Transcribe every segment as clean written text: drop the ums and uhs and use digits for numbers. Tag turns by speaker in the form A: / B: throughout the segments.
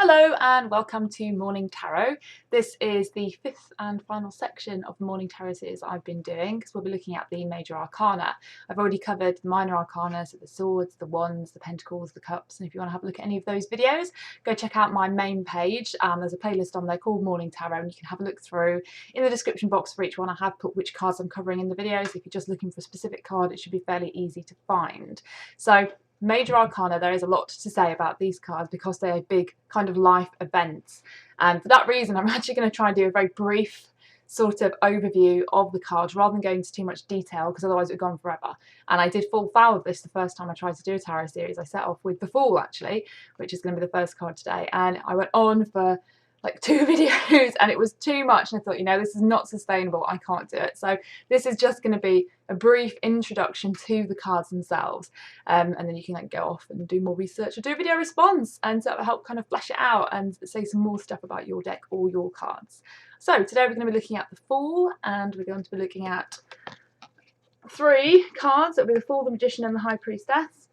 A: Hello and welcome to Morning Tarot. This is the fifth and final section of the Morning Tarot series I've been doing because we'll be looking at the Major Arcana. I've already covered the Minor Arcana, so the Swords, the Wands, the Pentacles, the Cups, and if you want to have a look at any of those videos, go check out my main page. There's a playlist on there called Morning Tarot and you can have a look through. In the description box for each one I have put which cards I'm covering in the videos. If you're just looking for a specific card, it should be fairly easy to find. So Major Arcana, there is a lot to say about these cards because they are big kind of life events, and for that reason I'm actually going to try and do a very brief sort of overview of the cards rather than going into too much detail because otherwise it would go on forever. And I did fall foul of this the first time I tried to do a tarot series. I set off with the Fool actually, which is going to be the first card today, and I went on for like 2 videos and it was too much and I thought, you know, this is not sustainable, I can't do it. So this is just going to be a brief introduction to the cards themselves, and then you can like go off and do more research or do a video response and sort of help kind of flesh it out and say some more stuff about your deck or your cards. So today we're going to be looking at the Fool, and we're going to be looking at 3 cards. It'll be the Fool, the Magician and the High Priestess.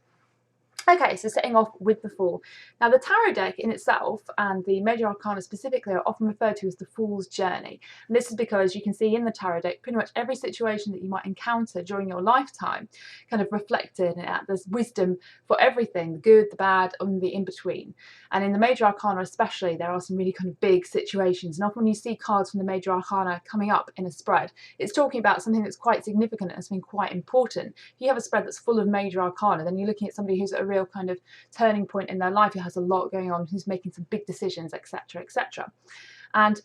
A: Okay, so setting off with the Fool. Now the tarot deck in itself and the Major Arcana specifically are often referred to as the Fool's Journey. And this is because you can see in the tarot deck pretty much every situation that you might encounter during your lifetime kind of reflected, and there's wisdom for everything, the good, the bad, and the in-between. And in the Major Arcana especially, there are some really kind of big situations. And often when you see cards from the Major Arcana coming up in a spread, it's talking about something that's quite significant and something quite important. If you have a spread that's full of Major Arcana, then you're looking at somebody who's at a real kind of turning point in their life, who has a lot going on, who's making some big decisions, etc, etc. And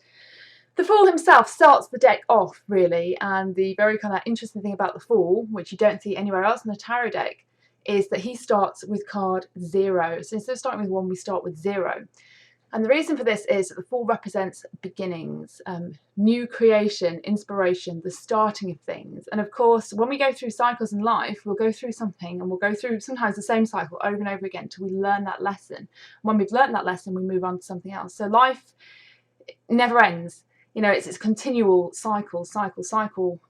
A: the Fool himself starts the deck off really, and the very kind of interesting thing about the Fool, which you don't see anywhere else in the tarot deck, is that he starts with card 0. So instead of starting with 1, we start with 0. And the reason for this is that the Fool represents beginnings, new creation, inspiration, the starting of things. And of course, when we go through cycles in life, we'll go through something and we'll go through sometimes the same cycle over and over again until we learn that lesson. When we've learned that lesson, we move on to something else. So life never ends. You know, it's continual cycle.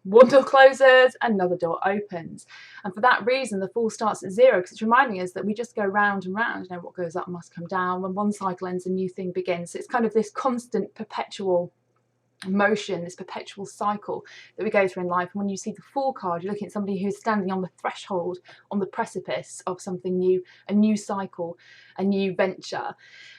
A: One door closes, another door opens. And for that reason, the Fool starts at 0 because it's reminding us that we just go round and round. You know, what goes up must come down. When one cycle ends, a new thing begins. So it's kind of this constant, perpetual motion, this perpetual cycle that we go through in life. And when you see the Fool card, you're looking at somebody who's standing on the threshold, on the precipice of something new, a new cycle, a new venture.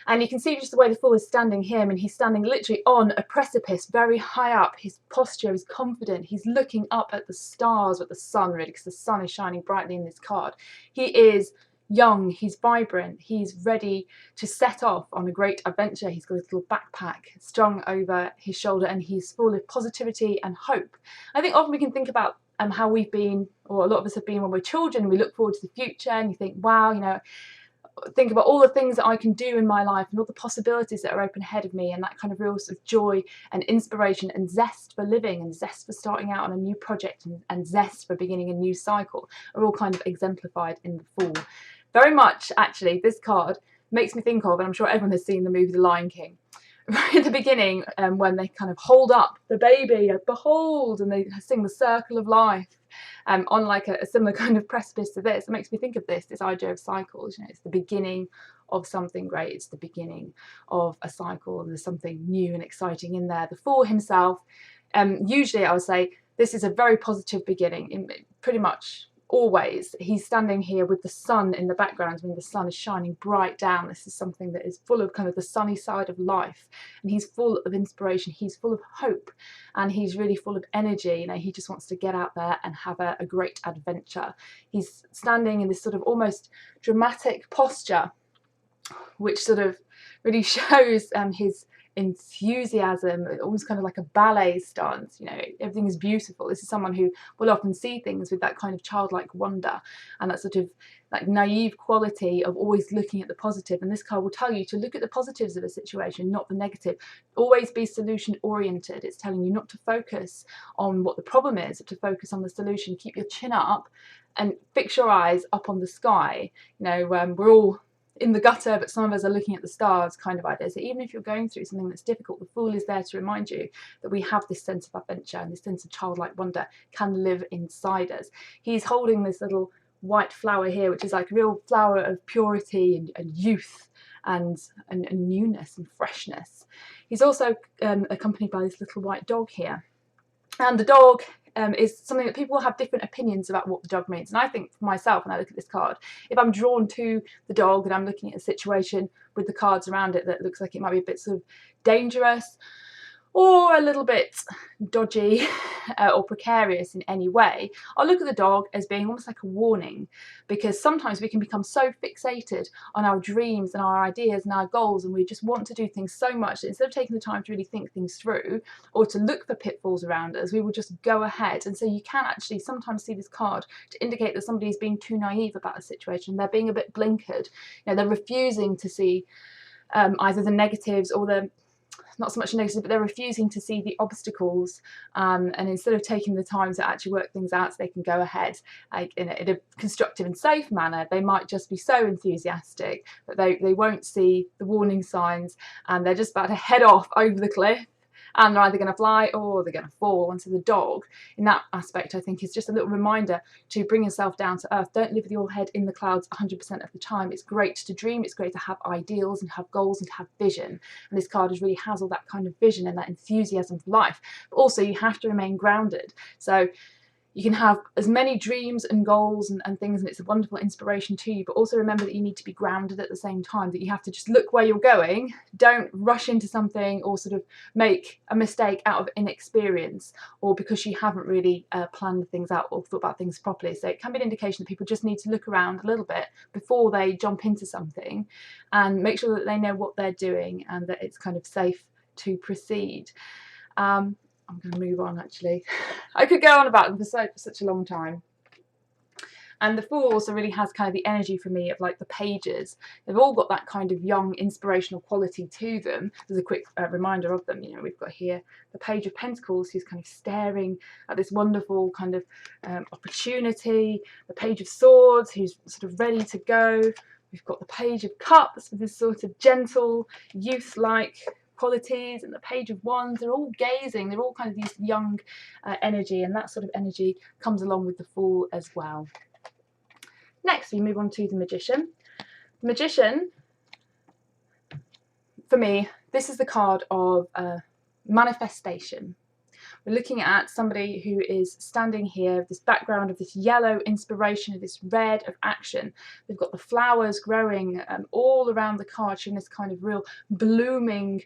A: And you can see just the way the Fool is standing here. I mean, he's standing literally on a precipice very high up. His posture is confident. He's looking up at the stars, at the sun really, because the sun is shining brightly in this card. He is young, he's vibrant, he's ready to set off on a great adventure. He's got his little backpack strung over his shoulder and he's full of positivity and hope. I think often we can think about how we've been, or a lot of us have been when we're children. We look forward to the future and you think, wow, you know, think about all the things that I can do in my life and all the possibilities that are open ahead of me, and that kind of real sort of joy and inspiration and zest for living and zest for starting out on a new project and zest for beginning a new cycle are all kind of exemplified in the Fool. Very much, actually, this card makes me think of, and I'm sure everyone has seen the movie The Lion King, right at the beginning when they kind of hold up the baby, behold, and they sing the circle of life on like a similar kind of precipice to this. It makes me think of this idea of cycles. You know, it's the beginning of something great, it's the beginning of a cycle, and there's something new and exciting in there. The Fool himself, usually I would say this is a very positive beginning, in pretty much always. He's standing here with the sun in the background when the sun is shining bright down. This is something that is full of kind of the sunny side of life, and he's full of inspiration, he's full of hope, and he's really full of energy. You know, he just wants to get out there and have a great adventure. He's standing in this sort of almost dramatic posture which sort of really shows his enthusiasm, almost kind of like a ballet stance. You know, everything is beautiful. This is someone who will often see things with that kind of childlike wonder and that sort of like naive quality of always looking at the positive. And this card will tell you to look at the positives of a situation, not the negative. Always be solution oriented. It's telling you not to focus on what the problem is, but to focus on the solution. Keep your chin up and fix your eyes up on the sky. You know, we're all in the gutter, but some of us are looking at the stars kind of idea. So even if you're going through something that's difficult, the Fool is there to remind you that we have this sense of adventure and this sense of childlike wonder can live inside us. He's holding this little white flower here, which is like a real flower of purity and youth and newness and freshness. He's also accompanied by this little white dog here. And the dog is something that people have different opinions about what the dog means. And I think for myself, when I look at this card, if I'm drawn to the dog and I'm looking at a situation with the cards around it that looks like it might be a bit sort of dangerous or a little bit dodgy or precarious in any way, I'll look at the dog as being almost like a warning, because sometimes we can become so fixated on our dreams and our ideas and our goals, and we just want to do things so much that instead of taking the time to really think things through or to look for pitfalls around us, we will just go ahead. And so you can actually sometimes see this card to indicate that somebody is being too naive about a situation. They're being a bit blinkered. You know, they're refusing to see either the negatives or the not so much negative, but they're refusing to see the obstacles, and instead of taking the time to actually work things out so they can go ahead like in a constructive and safe manner, they might just be so enthusiastic that they won't see the warning signs, and they're just about to head off over the cliff, and they're either going to fly or they're going to fall. And so the dog, in that aspect, I think is just a little reminder to bring yourself down to earth. Don't live with your head in the clouds 100% of the time. It's great to dream, it's great to have ideals and have goals and to have vision. And this card really has all that kind of vision and that enthusiasm for life. But also you have to remain grounded. So you can have as many dreams and goals and things, and it's a wonderful inspiration to you, but also remember that you need to be grounded at the same time, that you have to just look where you're going. Don't rush into something or sort of make a mistake out of inexperience or because you haven't really planned things out or thought about things properly. So it can be an indication that people just need to look around a little bit before they jump into something and make sure that they know what they're doing and that it's kind of safe to proceed. I'm going to move on actually. I could go on about them for such a long time. And the Fool also really has kind of the energy for me of like the pages. They've all got that kind of young, inspirational quality to them. There's a quick reminder of them. You know, we've got here the Page of Pentacles, who's kind of staring at this wonderful kind of opportunity. The Page of Swords, who's sort of ready to go. We've got the Page of Cups with this sort of gentle, youth-like qualities, and the Page of Wands. They're all gazing, they're all kind of these young energy, and that sort of energy comes along with the Fool as well. Next we move on to the Magician. The Magician, for me, this is the card of manifestation. We're looking at somebody who is standing here, this background of this yellow inspiration, of this red of action. They've got the flowers growing all around the card, showing this kind of real blooming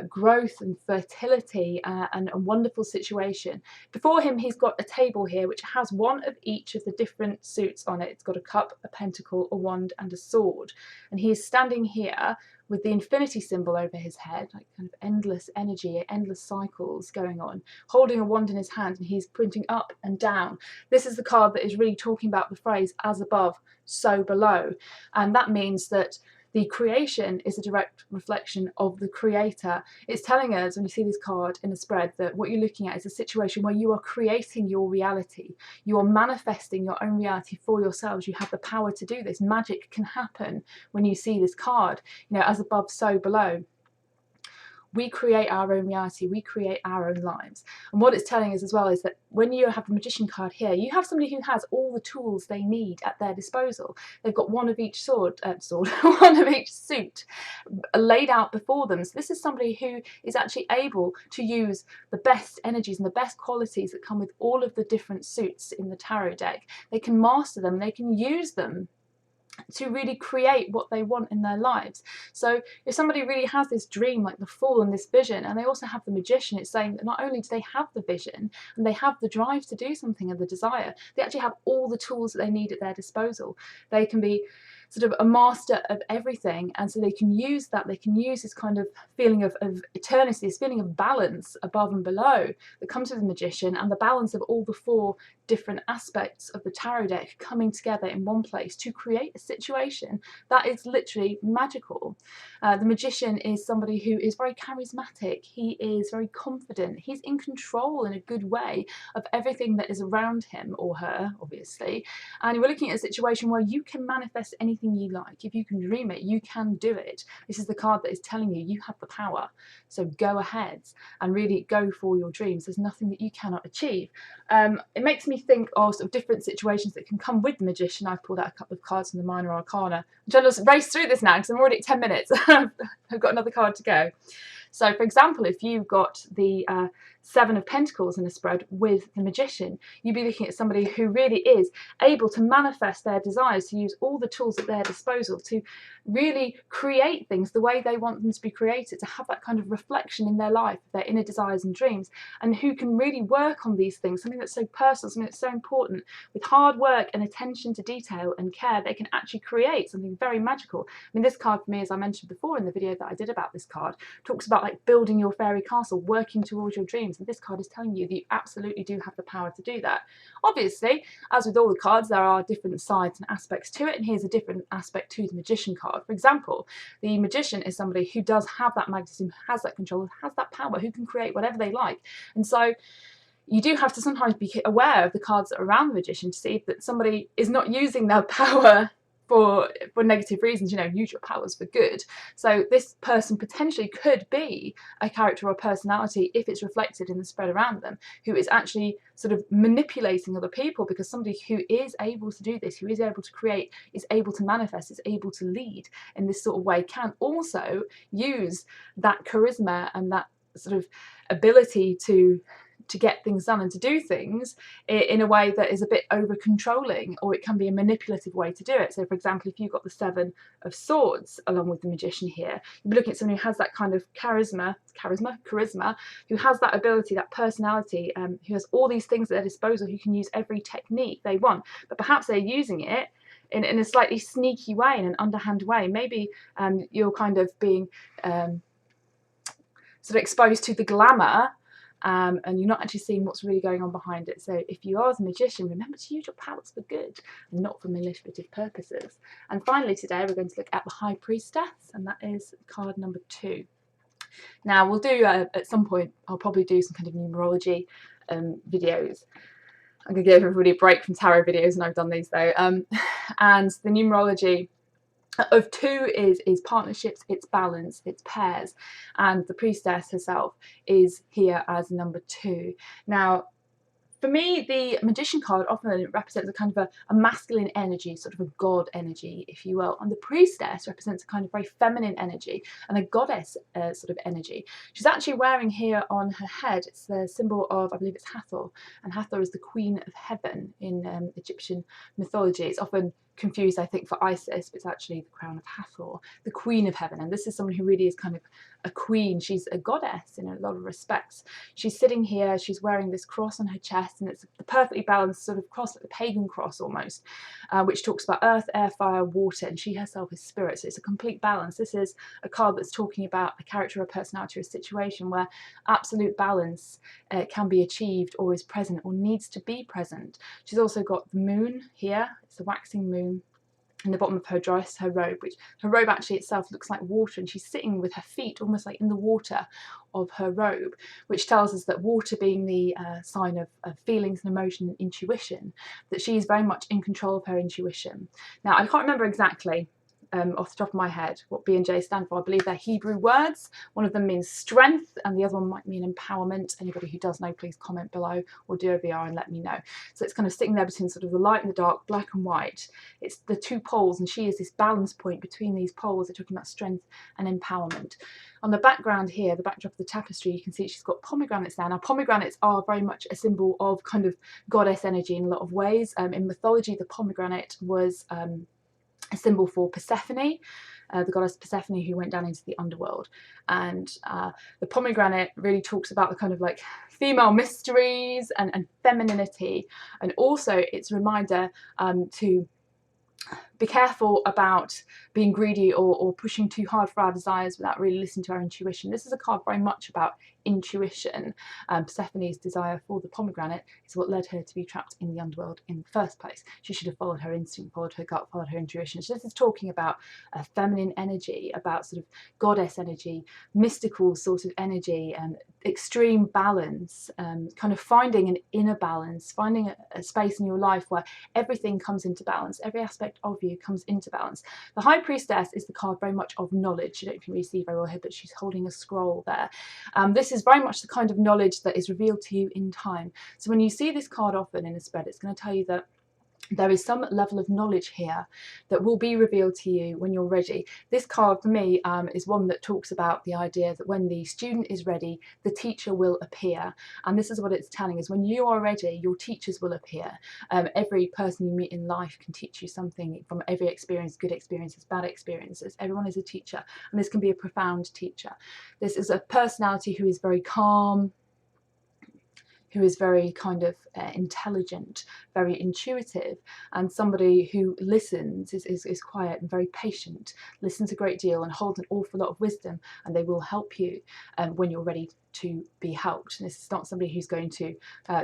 A: growth and fertility and a wonderful situation. Before him, he's got a table here which has one of each of the different suits on it. It's got a cup, a pentacle, a wand, and a sword. And he is standing here with the infinity symbol over his head, like kind of endless energy, endless cycles going on, holding a wand in his hand, and he's pointing up and down. This is the card that is really talking about the phrase, as above, so below. And that means that the creation is a direct reflection of the creator. It's telling us, when you see this card in a spread, that what you're looking at is a situation where you are creating your reality. You are manifesting your own reality for yourselves. You have the power to do this. Magic can happen when you see this card. You know, as above, so below. We create our own reality, we create our own lives. And what it's telling us as well is that when you have the Magician card here, you have somebody who has all the tools they need at their disposal. They've got one of each one of each suit laid out before them. So this is somebody who is actually able to use the best energies and the best qualities that come with all of the different suits in the tarot deck. They can master them, they can use them to really create what they want in their lives. So if somebody really has this dream like the Fool and this vision, and they also have the Magician, it's saying that not only do they have the vision and they have the drive to do something and the desire, they actually have all the tools that they need at their disposal. They can be sort of a master of everything, and so they can use that, they can use this kind of feeling of eternity, this feeling of balance above and below that comes with the Magician, and the balance of all the four different aspects of the tarot deck coming together in one place to create a situation that is literally magical. The Magician is somebody who is very charismatic, he is very confident, he's in control in a good way of everything that is around him or her, obviously, and we're looking at a situation where you can manifest anything anything you like, if you can dream it, you can do it. This is the card that is telling you you have the power. So go ahead and really go for your dreams. There's nothing that you cannot achieve. It makes me think of sort of different situations that can come with the Magician. I've pulled out a couple of cards from the Minor Arcana. I'm trying to race through this now because I'm already at 10 minutes. I've got another card to go. So, for example, if you've got the Seven of Pentacles in a spread with the Magician, you'd be looking at somebody who really is able to manifest their desires, to use all the tools at their disposal to really create things the way they want them to be created, to have that kind of reflection in their life, their inner desires and dreams, and who can really work on these things, something that's so personal, something that's so important. With hard work and attention to detail and care, they can actually create something very magical. I mean, this card for me, as I mentioned before in the video that I did about this card, talks about like building your fairy castle, working towards your dreams, and this card is telling you that you absolutely do have the power to do that. Obviously, as with all the cards, there are different sides and aspects to it, and here's a different aspect to the Magician card. For example, the Magician is somebody who does have that magnetism, has that control, has that power, who can create whatever they like. And so you do have to sometimes be aware of the cards that are around the Magician to see that somebody is not using their power for negative reasons. You know, use your powers for good. So this person potentially could be a character or personality, if it's reflected in the spread around them, who is actually sort of manipulating other people, because somebody who is able to do this, who is able to create, is able to manifest, is able to lead in this sort of way, can also use that charisma and that sort of ability to get things done and to do things in a way that is a bit over controlling, or it can be a manipulative way to do it. So for example, if you've got the Seven of Swords along with the Magician here, you'll be looking at someone who has that kind of charisma, who has that ability, that personality, who has all these things at their disposal, who can use every technique they want, but perhaps they're using it in a slightly sneaky way, in an underhand way. Maybe you're kind of being sort of exposed to the glamour, and you're not actually seeing what's really going on behind it. So if you are the Magician, remember to use your powers for good and not for manipulative purposes. And finally today we're going to look at the High Priestess, and that is card number 2. Now we'll do, at some point, I'll probably do some kind of numerology videos. I'm going to give everybody a break from tarot videos, and I've done these though. And the numerology of 2 is partnerships, it's balance, it's pairs, and the Priestess herself is here as number 2. Now, for me, the Magician card often represents a kind of a masculine energy, sort of a god energy, if you will, and the Priestess represents a kind of very feminine energy and a goddess sort of energy. She's actually wearing here on her head, it's the symbol of, I believe it's Hathor, and Hathor is the Queen of Heaven in Egyptian mythology. It's often confused, I think, for Isis, but it's actually the crown of Hathor, the Queen of Heaven. And this is someone who really is kind of a queen. She's a goddess in a lot of respects. She's sitting here, she's wearing this cross on her chest, and it's the perfectly balanced sort of cross, like the pagan cross almost, which talks about earth, air, fire, water, and she herself is spirit. So it's a complete balance. This is a card that's talking about a character, a personality, or a situation where absolute balance can be achieved, or is present, or needs to be present. She's also got the moon here. It's a waxing moon in the bottom of her dress, her robe, which her robe actually itself looks like water, and she's sitting with her feet almost like in the water of her robe, which tells us that water being the sign of feelings and emotion and intuition, that she is very much in control of her intuition. Now, I can't remember exactly off the top of my head what B and J stand for. I believe they're Hebrew words. One of them means strength and the other one might mean empowerment. Anybody who does know, please comment below or do a VR and let me know. So it's kind of sitting there between sort of the light and the dark, black and white. It's the 2 poles, and she is this balance point between these poles. They're talking about strength and empowerment. On the background here, the backdrop of the tapestry, you can see she's got pomegranates there. Now, pomegranates are very much a symbol of kind of goddess energy in a lot of ways. In mythology, the pomegranate was a symbol for Persephone, the goddess Persephone, who went down into the underworld. And the pomegranate really talks about the kind of like female mysteries and femininity, and also it's a reminder to be careful about being greedy or pushing too hard for our desires without really listening to our intuition. This is a card very much about intuition. Persephone's desire for the pomegranate is what led her to be trapped in the underworld in the first place. She should have followed her instinct, followed her gut, followed her intuition. So this is talking about feminine energy, about sort of goddess energy, mystical sort of energy, extreme balance, kind of finding an inner balance, finding a space in your life where everything comes into balance, every aspect of you you, comes into balance. The High Priestess is the card very much of knowledge. You don't really see very well here, but she's holding a scroll there. This is very much the kind of knowledge that is revealed to you in time. So when you see this card often in a spread, it's going to tell you that there is some level of knowledge here that will be revealed to you when you're ready. This card for me is one that talks about the idea that when the student is ready, the teacher will appear. And this is what it's telling us: when you are ready, your teachers will appear. Every person you meet in life can teach you something from every experience, good experiences, bad experiences. Everyone is a teacher, and this can be a profound teacher. This is a personality who is very calm, who is very kind of intelligent, very intuitive, and somebody who listens, is quiet and very patient, listens a great deal and holds an awful lot of wisdom, and they will help you when you're ready to be helped. And this is not somebody who's going to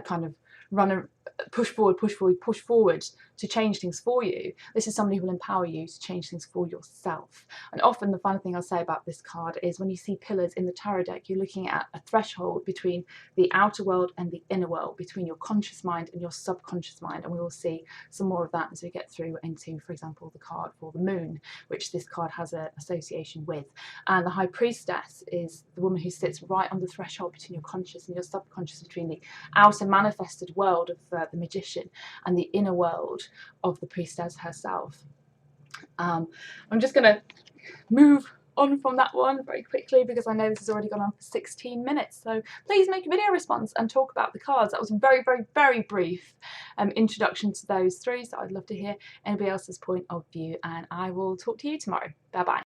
A: kind of run and push forward to change things for you. This is somebody who will empower you to change things for yourself. And often the final thing I'll say about this card is when you see pillars in the tarot deck, you're looking at a threshold between the outer world and the inner world, between your conscious mind and your subconscious mind. And we will see some more of that as we get through into, for example, the card for the moon, which this card has an association with. And the High Priestess is the woman who sits right on the threshold between your conscious and your subconscious, between the outer manifested world of the magician and the inner world of the priestess herself. I'm just going to move on from that one very quickly because I know this has already gone on for 16 minutes. So please make a video response and talk about the cards. That was a very, very, very brief introduction to those three. So I'd love to hear anybody else's point of view, and I will talk to you tomorrow. Bye bye.